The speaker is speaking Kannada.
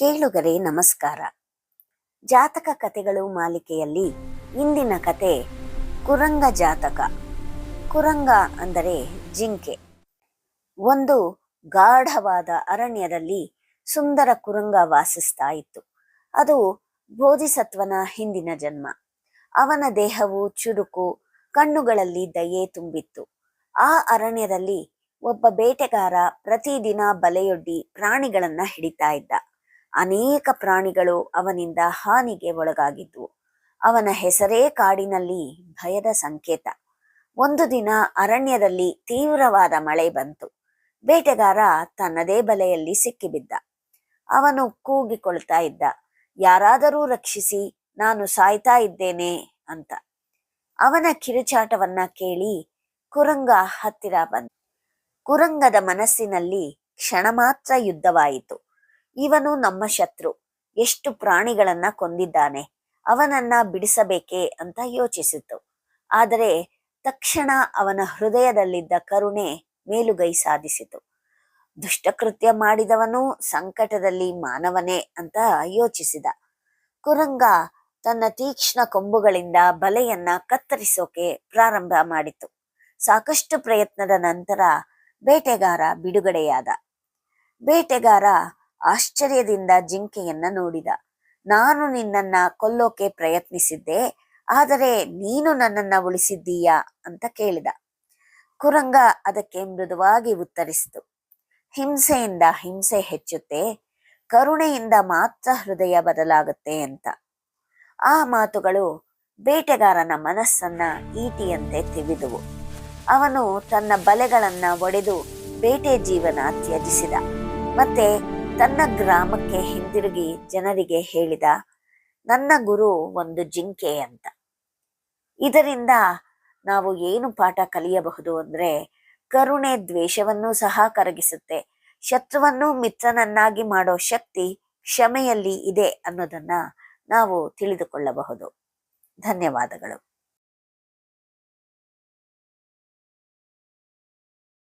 ಕೇಳುಗರೆ ನಮಸ್ಕಾರ. ಜಾತಕ ಕಥೆಗಳು ಮಾಲಿಕೆಯಲ್ಲಿ ಇಂದಿನ ಕತೆ ಕುರಂಗ ಜಾತಕ. ಕುರಂಗ ಅಂದರೆ ಜಿಂಕೆ. ಒಂದು ಗಾಢವಾದ ಅರಣ್ಯದಲ್ಲಿ ಸುಂದರ ಕುರಂಗ ವಾಸಿಸ್ತಾ ಇತ್ತು. ಅದು ಬೋಧಿಸತ್ವನ ಹಿಂದಿನ ಜನ್ಮ. ಅವನ ದೇಹವು ಚುರುಕು, ಕಣ್ಣುಗಳಲ್ಲಿ ದಯೆ ತುಂಬಿತ್ತು. ಆ ಅರಣ್ಯದಲ್ಲಿ ಒಬ್ಬ ಬೇಟೆಗಾರ ಪ್ರತಿದಿನ ಬಲೆಯೊಡ್ಡಿ ಪ್ರಾಣಿಗಳನ್ನ ಹಿಡಿತಾ ಇದ್ದ. ಅನೇಕ ಪ್ರಾಣಿಗಳು ಅವನಿಂದ ಹಾನಿಗೆ ಒಳಗಾಗಿದ್ವು. ಅವನ ಹೆಸರೇ ಕಾಡಿನಲ್ಲಿ ಭಯದ ಸಂಕೇತ. ಒಂದು ದಿನ ಅರಣ್ಯದಲ್ಲಿ ತೀವ್ರವಾದ ಮಳೆ ಬಂತು. ಬೇಟೆಗಾರ ತನ್ನದೇ ಬಲೆಯಲ್ಲಿ ಸಿಕ್ಕಿಬಿದ್ದ. ಅವನು ಕೂಗಿಕೊಳ್ತಾ ಇದ್ದ, ಯಾರಾದರೂ ರಕ್ಷಿಸಿ, ನಾನು ಸಾಯ್ತಾ ಇದ್ದೇನೆ ಅಂತ. ಅವನ ಕಿರುಚಾಟವನ್ನ ಕೇಳಿ ಕುರಂಗ ಹತ್ತಿರ ಬಂದ. ಕುರಂಗದ ಮನಸ್ಸಿನಲ್ಲಿ ಕ್ಷಣ ಮಾತ್ರ ಯುದ್ಧವಾಯಿತು. ಇವನು ನಮ್ಮ ಶತ್ರು, ಎಷ್ಟು ಪ್ರಾಣಿಗಳನ್ನ ಕೊಂದಿದ್ದಾನೆ, ಅವನನ್ನ ಬಿಡಿಸಬೇಕೇ ಅಂತ ಯೋಚಿಸಿತು. ಆದರೆ ತಕ್ಷಣ ಅವನ ಹೃದಯದಲ್ಲಿದ್ದ ಕರುಣೆ ಮೇಲುಗೈ ಸಾಧಿಸಿತು. ದುಷ್ಟಕೃತ್ಯ ಮಾಡಿದವನು ಸಂಕಟದಲ್ಲಿ ಮಾನವನೇ ಅಂತ ಯೋಚಿಸಿದ. ಕುರಂಗ ತನ್ನ ತೀಕ್ಷ್ಣ ಕೊಂಬುಗಳಿಂದ ಬಲೆಯನ್ನ ಕತ್ತರಿಸೋಕೆ ಪ್ರಾರಂಭ ಮಾಡಿತು. ಸಾಕಷ್ಟು ಪ್ರಯತ್ನದ ನಂತರ ಬೇಟೆಗಾರ ಬಿಡುಗಡೆಯಾದ. ಬೇಟೆಗಾರ ಆಶ್ಚರ್ಯದಿಂದ ಜಿಂಕೆಯನ್ನ ನೋಡಿದ. ನಾನು ನಿನ್ನನ್ನ ಕೊಲ್ಲೋಕೆ ಪ್ರಯತ್ನಿಸಿದ್ದೆ, ಆದರೆ ನೀನು ನನ್ನನ್ನ ಉಳಿಸಿದ್ದೀಯಾ ಅಂತ ಕೇಳಿದ. ಕುರಂಗ ಅದಕ್ಕೆ ಮೃದುವಾಗಿ ಉತ್ತರಿಸಿತು, ಹಿಂಸೆಯಿಂದ ಹಿಂಸೆ ಹೆಚ್ಚುತ್ತೆ, ಕರುಣೆಯಿಂದ ಮಾತ್ರ ಹೃದಯ ಬದಲಾಗುತ್ತೆ ಅಂತ. ಆ ಮಾತುಗಳು ಬೇಟೆಗಾರನ ಮನಸ್ಸನ್ನ ಈಟಿಯಂತೆ ತಿವಿದುವು. ಅವನು ತನ್ನ ಬಲೆಗಳನ್ನ ಒಡೆದು ಬೇಟೆ ಜೀವನ ತ್ಯಜಿಸಿದ. ಮತ್ತೆ ತನ್ನ ಗ್ರಾಮಕ್ಕೆ ಹಿಂದಿರುಗಿ ಜನರಿಗೆ ಹೇಳಿದ, ನನ್ನ ಗುರು ಒಂದು ಜಿಂಕೆ ಅಂತ. ಇದರಿಂದ ನಾವು ಏನು ಪಾಠ ಕಲಿಯಬಹುದು ಅಂದ್ರೆ, ಕರುಣೆ ದ್ವೇಷವನ್ನೂ ಸಹ ಕರಗಿಸುತ್ತೆ. ಶತ್ರುವನ್ನು ಮಿತ್ರನನ್ನಾಗಿ ಮಾಡೋ ಶಕ್ತಿ ಕ್ಷಮೆಯಲ್ಲಿ ಇದೆ ಅನ್ನೋದನ್ನ ನಾವು ತಿಳಿದುಕೊಳ್ಳಬಹುದು. ಧನ್ಯವಾದಗಳು.